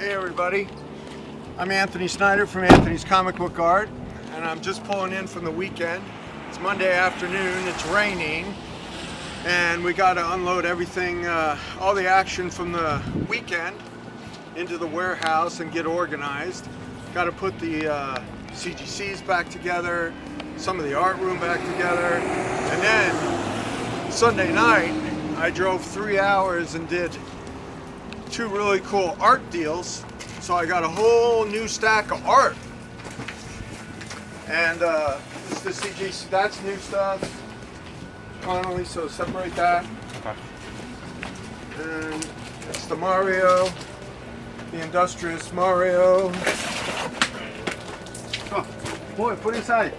Hey everybody, I'm Anthony Snyder from Anthony's Comic Book Art, and I'm just pulling in from the weekend. It's Monday afternoon, it's raining, and we got to unload everything, all the action from the weekend into the warehouse and get organized. Got to put the CGCs back together, some of the art room back together, and then Sunday night I drove 3 hours and did 2 really cool art deals, so I got a whole new stack of art. And this is the CGC, that's new stuff. Finally, so separate that. Okay. And it's the Mario, the Industrious Mario. Oh, boy, put it inside.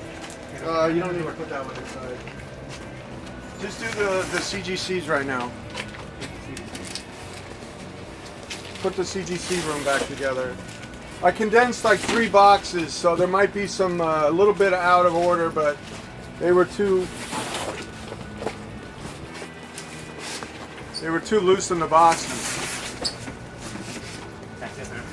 You don't need to put that one inside. Just do the CGCs right now. Put the CGC room back together. I condensed like 3 boxes, so there might be some a little bit out of order, but they were too loose in the boxes. That's it, man.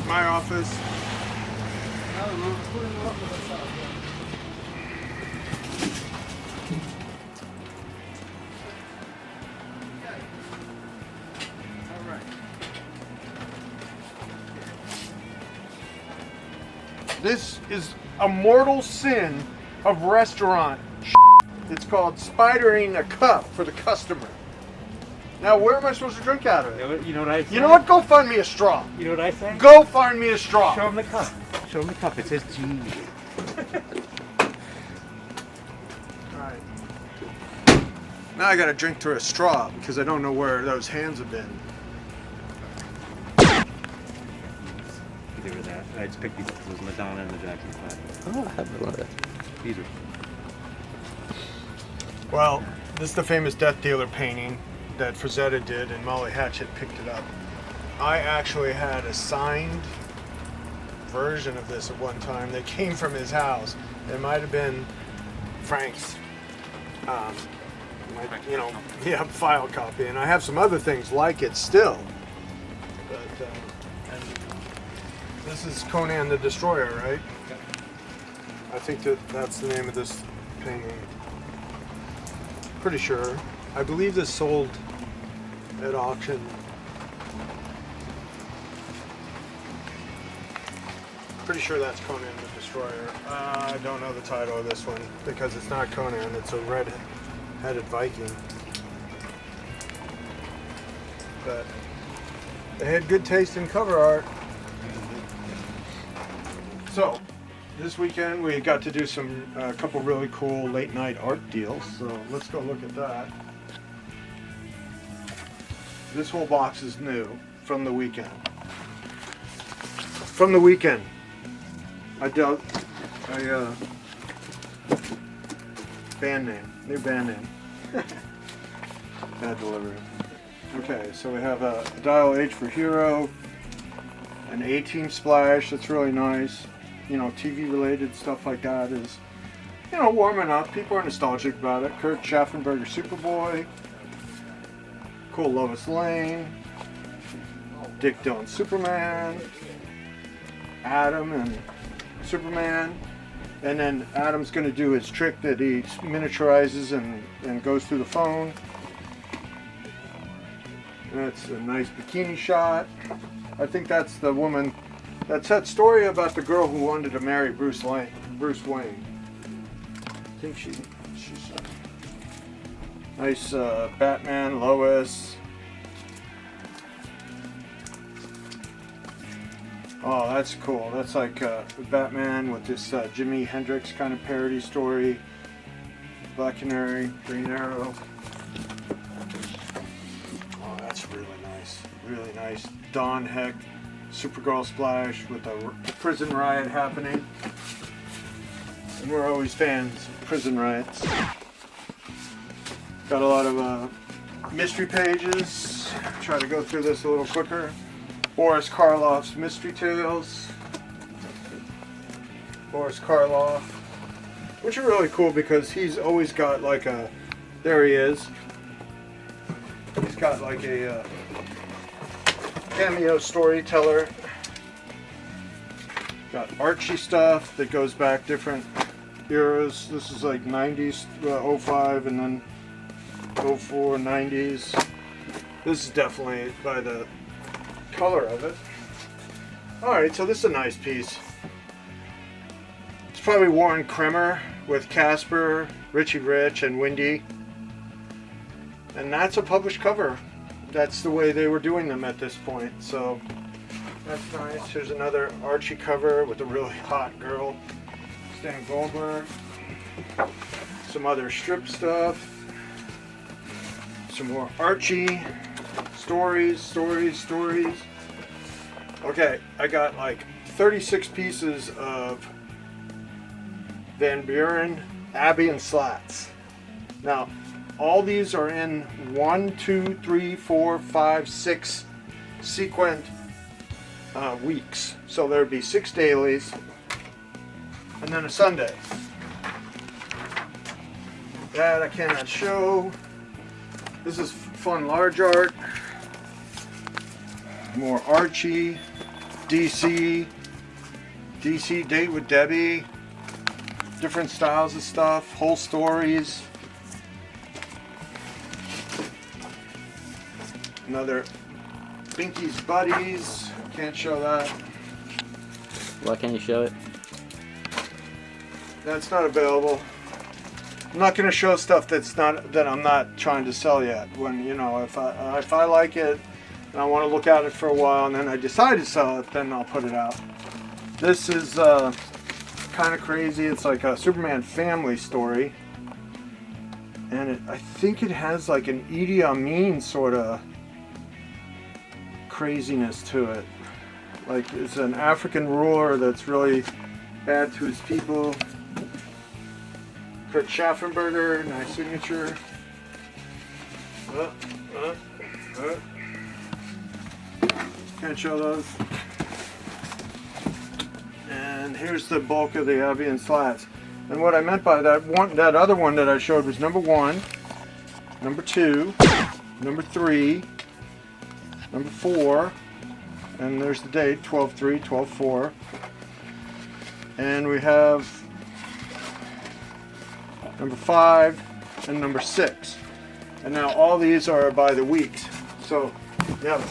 My office. This is a mortal sin of restaurant. It's called spidering a cup for the customer. Now, where am I supposed to drink out of it? You know what I say? You know what? Go find me a straw. You know what I say? Go find me a straw. Show him the cup. Show him the cup. It says G. Alright. Now I gotta drink through a straw because I don't know where those hands have been. They were that. I just picked these up because it was Madonna and the Jackson 5. Oh, I have one of that. These are. Well, this is the famous Death Dealer painting that Frazetta did, and Molly Hatchet picked it up. I actually had a signed version of this at one time that came from his house. It might have been Frank's, file copy, and I have some other things like it still. But and this is Conan the Destroyer, right? Yep. I think that's the name of this painting. Pretty sure. I believe this sold at auction. Pretty sure that's Conan the Destroyer. I don't know the title of this one because it's not Conan, it's a red-headed Viking. But they had good taste in cover art. So, this weekend we got to do a couple really cool late night art deals, so let's go look at that. This whole box is new from the weekend. From the weekend. Band name, new band name. Bad delivery. Okay, so we have a Dial H for Hero, an A-Team splash, that's really nice. You know, TV related stuff like that is, warming up. People are nostalgic about it. Kurt Schaffenberger Superboy. Cool Lois Lane. Dick Dillon Superman. Adam and Superman. And then Adam's going to do his trick that he miniaturizes and goes through the phone. That's a nice bikini shot. I think that's the woman. That's that story about the girl who wanted to marry Bruce Wayne. I think she's nice Batman, Lois. Oh, that's cool. That's like Batman with this Jimi Hendrix kind of parody story. Black Canary, Green Arrow. Oh, that's really nice. Really nice. Dawn Heck. Supergirl splash with a prison riot happening. And we're always fans of prison riots. Got a lot of mystery pages. Try to go through this a little quicker. Boris Karloff's Mystery Tales. Boris Karloff, which are really cool because he's always got like a, there he is. He's got like a cameo storyteller. Got Archie stuff that goes back different eras. This is like 90s, 05, and then 04, 90s. This is definitely by the color of it. Alright, so this is a nice piece. It's probably Warren Kremer with Casper, Richie Rich, and Wendy. And that's a published cover. That's the way they were doing them at this point. So that's nice. Here's another Archie cover with a really hot girl, Stan Goldberg. Some other strip stuff. Some more Archie stories. Okay, I got like 36 pieces of Van Buren, Abbey, and Slats. Now, all these are in 1, 2, 3, 4, 5, 6 sequent weeks. So there'd be 6 dailies and then a Sunday. That I cannot show. This is fun large art. More Archie, DC Date with Debbie. Different styles of stuff, whole stories. Another Binky's Buddies. Can't show that. Why can't you show it? That's not available. I'm not going to show stuff that I'm not trying to sell yet. When, you know, if I like it and I want to look at it for a while and then I decide to sell it, then I'll put it out. This is kind of crazy. It's like a Superman family story, and I think it has like an Idi Amin sort of craziness to it. Like it's an African ruler that's really bad to his people. Kurt Schaffenberger, nice signature. Can't show those. And here's the bulk of the Abbey and Slats. And what I meant by that other one that I showed was number 1, number 2, number 3, number 4, and there's the date, 12/3, 12/4. And we have number 5 and number 6. And now all these are by the weeks. So you have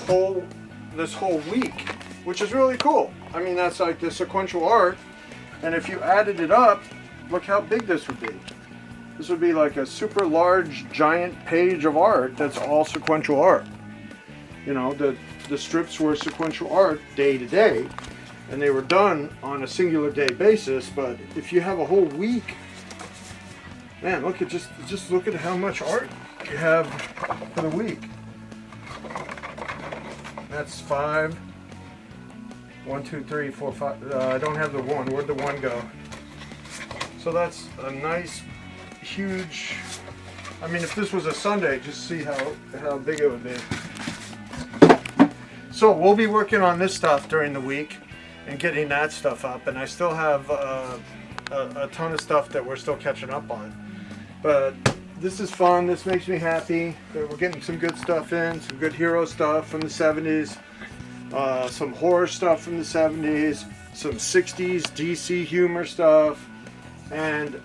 this whole week, which is really cool. I mean, that's like the sequential art. And if you added it up, look how big this would be. This would be like a super large, giant page of art that's all sequential art. You know, the strips were sequential art day to day, and they were done on a singular day basis. But if you have a whole week, man, look at just look at how much art you have for the week. That's 5. 1, 2, 3, 4, 5. I don't have the 1. Where'd the 1 go? So that's a nice, huge. I mean, if this was a Sunday, just see how big it would be. So we'll be working on this stuff during the week and getting that stuff up. And I still have a ton of stuff that we're still catching up on. But this is fun. This makes me happy. We're getting some good stuff in, some good hero stuff from the 70s, some horror stuff from the 70s, some 60s DC humor stuff, and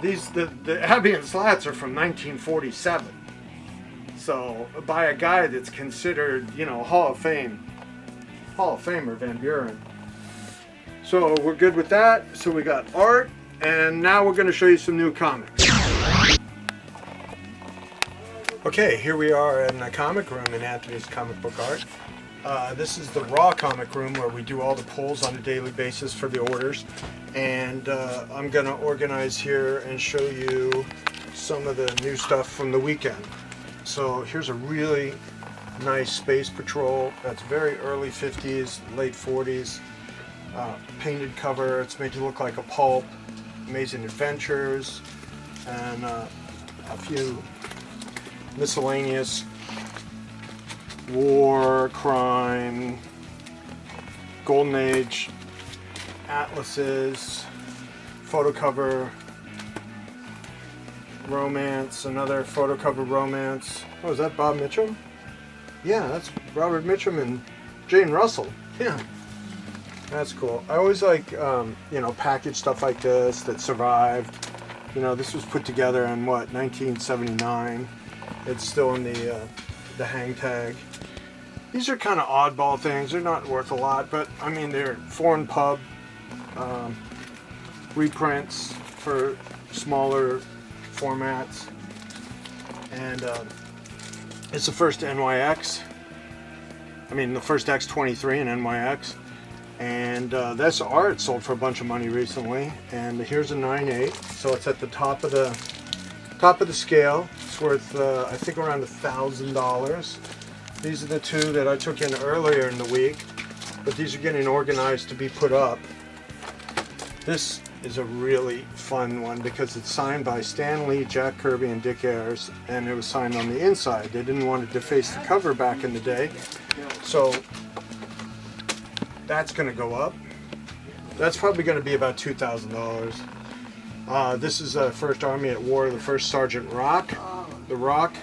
the Abbey and Slats are from 1947. So by a guy that's considered, you know, Hall of Famer Van Buren. So we're good with that. So we got art, and now we're going to show you some new comics. Okay, here we are in the comic room in Anthony's Comic Book Art. This is the raw comic room where we do all the pulls on a daily basis for the orders. And I'm going to organize here and show you some of the new stuff from the weekend. So here's a really nice Space Patrol that's very early 50s, late 40s. Painted cover. It's made to look like a pulp. Amazing Adventures. And a few miscellaneous war, crime, Golden Age atlases, photo cover romance, another photo cover romance. Oh, is that Bob Mitchum? Yeah, that's Robert Mitchum and Jane Russell. Yeah, that's cool. I always like, you know, package stuff like this that survived. You know, this was put together in what, 1979. It's still in the hang tag. These are kind of oddball things. They're not worth a lot, but I mean, they're foreign pub reprints for smaller formats. And it's the first NYX. I mean, the first X23 in NYX. And this art sold for a bunch of money recently. And here's a 9.8, so it's at the top of the scale. It's worth I think around $1,000. These are the two that I took in earlier in the week, but these are getting organized to be put up. This is a really fun one because it's signed by Stan Lee, Jack Kirby, and Dick Ayers, and it was signed on the inside. They didn't want to deface the cover back in the day, so that's going to go up. That's probably going to be about $2,000. This is First Army at War, the First Sergeant Rock, the Rock.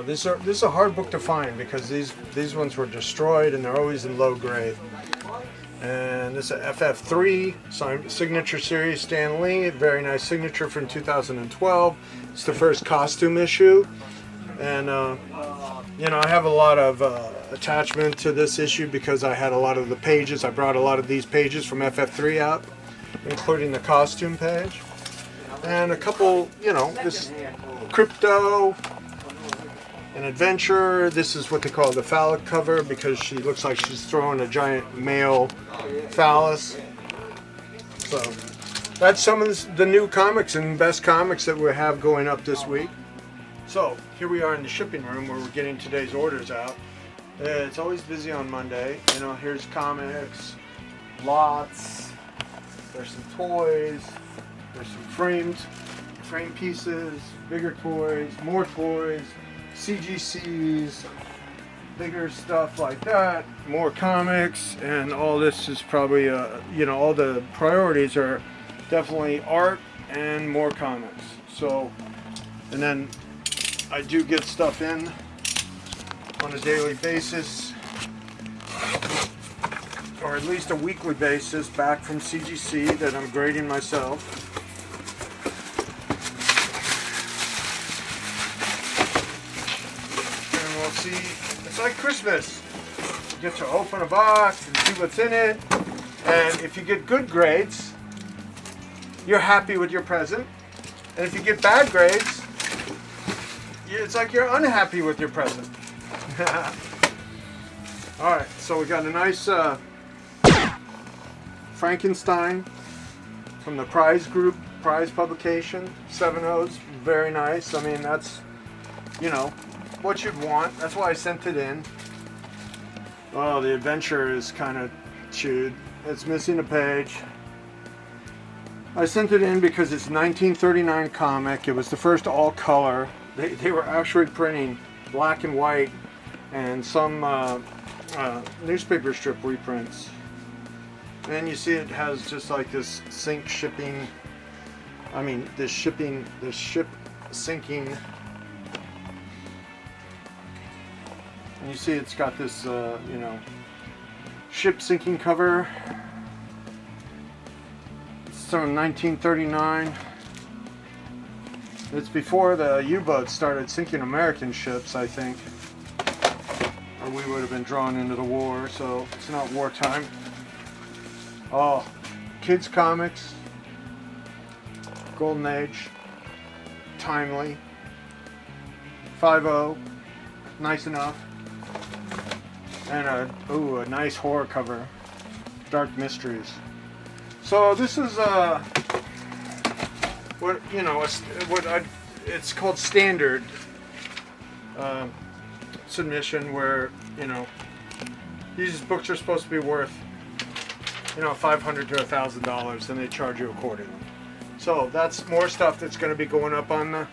This is a hard book to find because these ones were destroyed and they're always in low grade. And this is a FF3 signature series, Stan Lee, very nice signature from 2012. It's the first costume issue, and you know, I have a lot of attachment to this issue because I had a lot of the pages. I brought a lot of these pages from FF3 out, including the costume page, and a couple, you know, this Crypto. An adventure. This is what they call the phallic cover because she looks like she's throwing a giant male phallus. So that's some of the new comics and best comics that we have going up this week. So here we are in the shipping room where we're getting today's orders out. It's always busy on Monday. You know, here's comics, lots. There's some toys. There's some frame pieces, bigger toys, more toys. CGCs, bigger stuff like that, more comics, and all this is probably, you know, all the priorities are definitely art and more comics. So, and then I do get stuff in on a daily basis, or at least a weekly basis, back from CGC that I'm grading myself. See, it's like Christmas. You get to open a box and see what's in it, and if you get good grades, you're happy with your present, and if you get bad grades, it's like you're unhappy with your present. Alright, so we got a nice Frankenstein from the Prize Group, Prize publication, 7 O's, very nice. I mean, that's, you know, what you'd want. That's why I sent it in. Oh, the adventure is kind of chewed. It's missing a page. I sent it in because it's a 1939 comic. It was the first all color. They were actually printing black and white and some newspaper strip reprints. And you see it has just like this sink shipping. I mean, this ship sinking. And you see it's got this, you know, ship sinking cover. It's from 1939. It's before the U-boats started sinking American ships, I think. Or we would have been drawn into the war, so it's not wartime. Oh, kids comics. Golden Age. Timely. 5.0. Nice enough. And a nice horror cover, Dark Mysteries. So this is what, you know, it's called standard submission, where, you know, these books are supposed to be worth, you know, $500 to $1,000, and they charge you accordingly. So that's more stuff that's going to be going up on the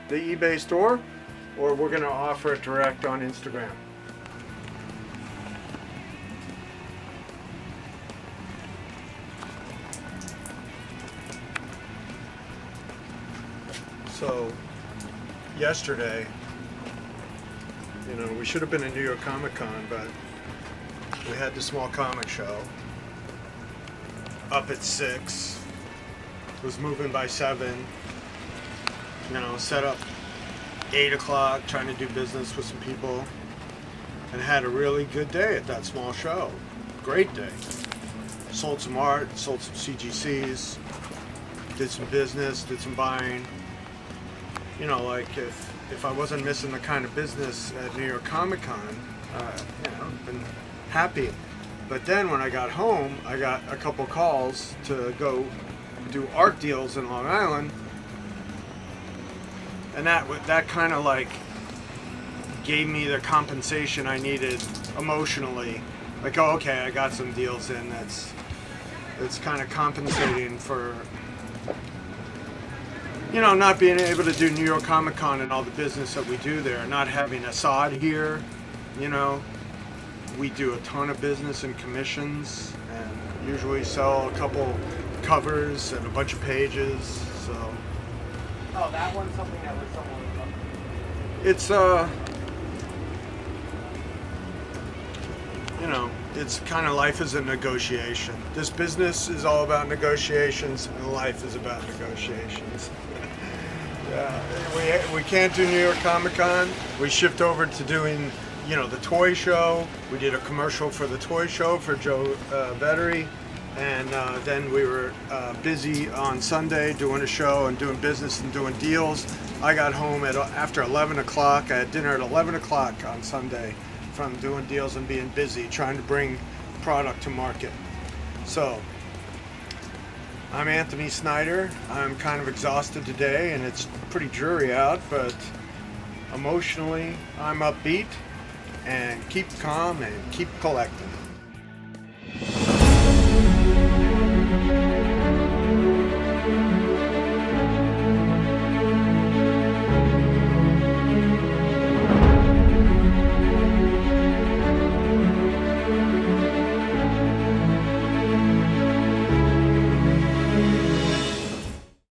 eBay store, or we're going to offer it direct on Instagram. So yesterday, you know, we should have been in New York Comic Con, but we had the small comic show up at 6, was moving by 7, you know, set up 8 o'clock, trying to do business with some people, and had a really good day at that small show. Great day. Sold some art, sold some CGCs, did some business, did some buying. You know, like if I wasn't missing the kind of business at New York Comic Con, you know, I've been happy. But then when I got home, I got a couple calls to go do art deals in Long Island, and that kind of like gave me the compensation I needed emotionally. Like, oh, okay, I got some deals in. That's kind of compensating for, you know, not being able to do New York Comic Con and all the business that we do there, not having Assad here. You know, we do a ton of business and commissions, and usually sell a couple covers and a bunch of pages. So, Oh, that one's something that was someone. it's you know, it's kind of, life is a negotiation. This business is all about negotiations, and life is about negotiations. Yeah, we can't do New York Comic Con. We shift over to doing, you know, the toy show. We did a commercial for the toy show for Joe Vettery, and then we were busy on Sunday doing a show and doing business and doing deals. I got home after 11 o'clock. I had dinner at 11 o'clock on Sunday from doing deals and being busy trying to bring product to market. So I'm Anthony Snyder. I'm kind of exhausted today, and it's pretty dreary out, but emotionally I'm upbeat and keep calm and keep collecting.